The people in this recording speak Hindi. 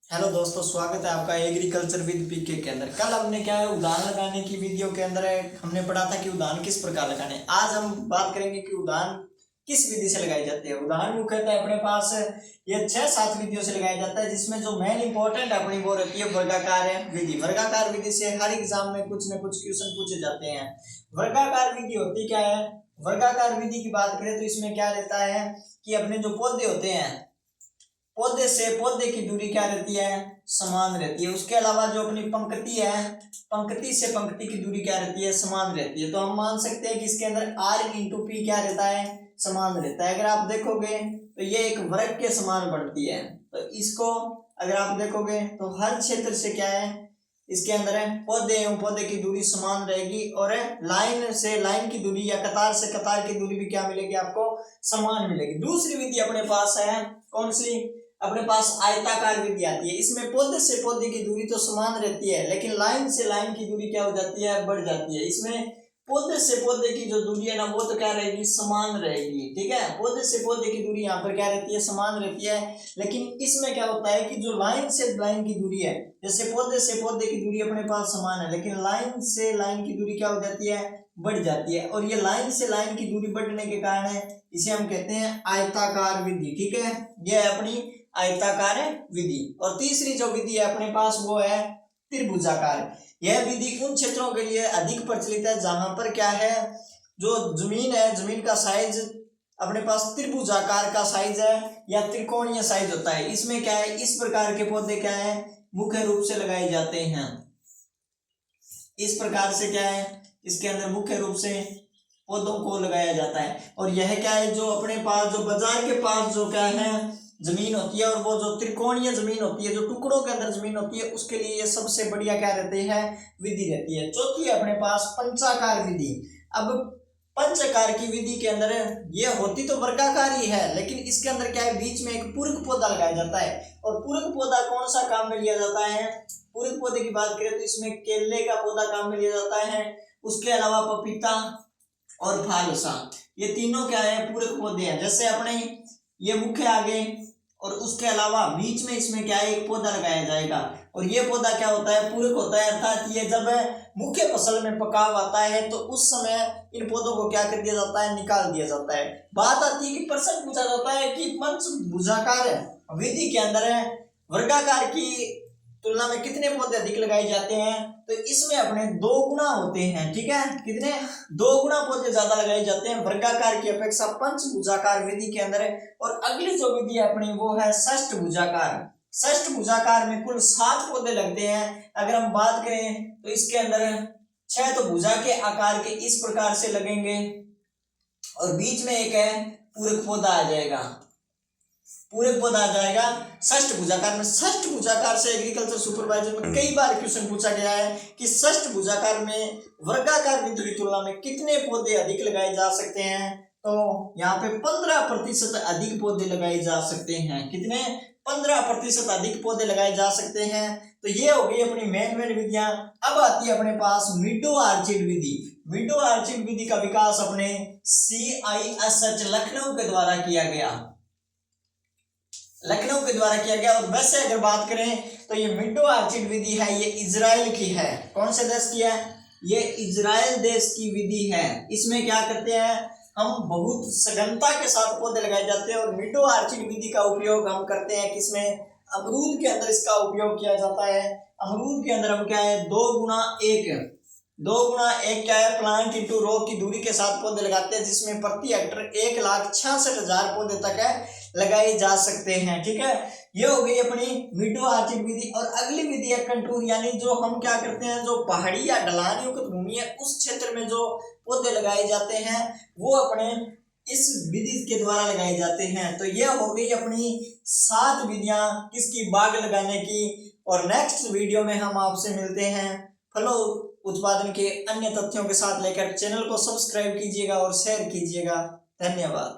हेलो दोस्तों, स्वागत है आपका एग्रीकल्चर विद पीके के अंदर। कल हमने क्या है उदान लगाने की वीडियो के अंदर हमने पढ़ा था कि उदान किस प्रकार लगाने। आज हम बात करेंगे कि उदान किस विधि से लगाई जाती है। उदान मुख्यतः अपने पास ये 6-7 विधियों से लगाया जाता है, जिसमें जो मेन इंपॉर्टेंट अपनी वो रहती है वर्गाकार विधि। वर्गाकार विधि से हर एग्जाम में कुछ न कुछ क्वेश्चन पूछे जाते हैं। वर्गाकार विधि होती क्या है? वर्गाकार विधि की बात करें तो इसमें क्या रहता है कि अपने जो पौधे होते हैं, पौधे से पौधे की दूरी क्या रहती है? समान रहती है। उसके अलावा जो अपनी पंक्ति है, पंक्ति से पंक्ति की दूरी क्या रहती है? समान रहती है। तो हम मान सकते हैं कि इसके अंदर r इंटू पी क्या रहता है? समान रहता है। अगर आप देखोगे तो ये एक वर्ग के समान बढ़ती है। तो इसको अगर आप देखोगे तो हर क्षेत्र से क्या है इसके अंदर है पौधे एवं पौधे की दूरी समान रहेगी, और लाइन से लाइन की दूरी या कतार से कतार की दूरी भी क्या मिलेगी? आपको समान मिलेगी। दूसरी विधि अपने पास है कौन सी? अपने पास आयताकार विधि आती है। इसमें पौधे से पौधे की दूरी तो समान रहती है, लेकिन लाइन से लाइन की दूरी क्या हो जाती है? बढ़ जाती है। इसमें पौधे से पौधे की जो दूरी है ना, वो तो क्या रहेगी? समान रहेगी। ठीक है, पौधे से पौधे की दूरी यहाँ पर क्या रहती है? समान रहती है। लेकिन इसमें क्या होता है कि जो लाइन से लाइन की दूरी है, जैसे पौधे से पौधे की दूरी अपने पास समान है, लेकिन लाइन से लाइन की दूरी क्या हो जाती है? बढ़ जाती है। और ये लाइन से लाइन की दूरी बढ़ने के कारण इसे हम कहते हैं आयताकार विधि। ठीक है, यह है अपनी आयताकार विधि। और तीसरी जो विधि है अपने पास वो है त्रिभुजाकार। यह विधि उन क्षेत्रों के लिए अधिक प्रचलित है जहां पर क्या है, जो जमीन है, जमीन का साइज अपने पास त्रिभुजाकार का साइज है या त्रिकोणीय साइज होता है। इसमें क्या है, इस प्रकार के पौधे क्या है मुख्य रूप से लगाए जाते हैं। इस प्रकार से क्या है इसके अंदर मुख्य रूप से पौधों को लगाया जाता है। और यह क्या है, जो अपने पास जो बाजार के पास जो क्या है जमीन होती है, और वो जो त्रिकोणीय जमीन होती है, जो टुकड़ों के अंदर जमीन होती है, उसके लिए ये सबसे बढ़िया क्या रहती है? विधि रहती है। चौथी है अपने पास पंचाकार विधि। अब पंचाकार की विधि के अंदर ये होती तो वर्गाकार ही है, लेकिन इसके अंदर क्या है, बीच में एक पूरक पौधा लगाया जाता है। और पूरक पौधा कौन सा काम में लिया जाता है? पूरक पौधे की बात करें तो इसमें केले का पौधा काम में लिया जाता है। उसके अलावा पपीता और फालसा, ये तीनों क्या है? पूरक पौधे हैं। जैसे अपने ये मुख्य आगे और उसके अलावा बीच में इसमें क्या है, एक पौधा लगाया जाएगा। और ये पौधा क्या होता है? पूरक होता है। अर्थात ये जब मुख्य फसल में पकाव आता है तो उस समय इन पौधों को क्या कर दिया जाता है? निकाल दिया जाता है। बात आती है कि प्रश्न पूछा जाता है कि पंचभुजाकार विधि के अंदर वर्गाकार की तुलना में कितने पौधे अधिक लगाए जाते हैं? तो इसमें अपने 2 गुना होते हैं। ठीक है, कितने? 2 गुना पौधे ज्यादा लगाए जाते हैं वर्गाकार की अपेक्षा पंचभुजाकार विधि के अंदर। और अगली जो विधि है अपनी वो है षष्ठभुजाकार। षष्ठभुजाकार में कुल 7 पौधे लगते हैं। अगर हम बात करें तो इसके अंदर 6 तो भुजा के आकार के इस प्रकार से लगेंगे, और बीच में एक है पूरक पौधा आ जाएगा। पूरक पौधा आ जाएगा षष्ठभुजाकार में। षष्ठभुजाकार से एग्रीकल्चर सुपरवाइजर में कई बार क्वेश्चन पूछा गया है कि षष्ठभुजाकार में वर्गाकार विधि की तुलना में कितने पौधे अधिक लगाए जा सकते हैं? तो यहाँ पे 15% अधिक पौधे लगाए जा सकते हैं। कितने? 15% अधिक पौधे लगाए जा सकते हैं। तो ये हो गई अपनी मेन विधियां। अब आती है अपने पास मीडो आर्चिड विधि। मीडो आर्चिड विधि का विकास अपने CISH लखनऊ के द्वारा किया गया। लखनऊ के द्वारा किया गया। और वैसे अगर बात करें तो ये मिडो आर्चिड विधि है, ये इजराइल की है। कौन से देश की है? ये इजराइल देश की विधि है। इसमें क्या करते हैं हम, बहुत सघनता के साथ पौधे लगाए जाते हैं। और मिडो आर्चिड विधि का उपयोग हम करते हैं किसमें? अमरूद के अंदर इसका उपयोग किया जाता है। अमरूद के अंदर हम क्या है 2 गुना 1 क्या है, प्लांट इंटू रो की दूरी के साथ पौधे लगाते हैं, जिसमें प्रति हेक्टर 1,66,000 पौधे तक है लगाए जा सकते हैं। ठीक है, ये हो गई अपनी मीडो आर्चिड विधि। और अगली विधि है कंटूर, यानी जो हम क्या करते हैं, जो पहाड़ी या ढलान युक्त भूमि है उस क्षेत्र में जो पौधे लगाए जाते हैं वो अपने इस विधि के द्वारा लगाए जाते हैं। तो ये हो गई अपनी 7 विधियां किसकी? बाग लगाने की। और नेक्स्ट वीडियो में हम आपसे मिलते हैं फलों उत्पादन के अन्य तथ्यों के साथ लेकर। चैनल को सब्सक्राइब कीजिएगा और शेयर कीजिएगा। धन्यवाद।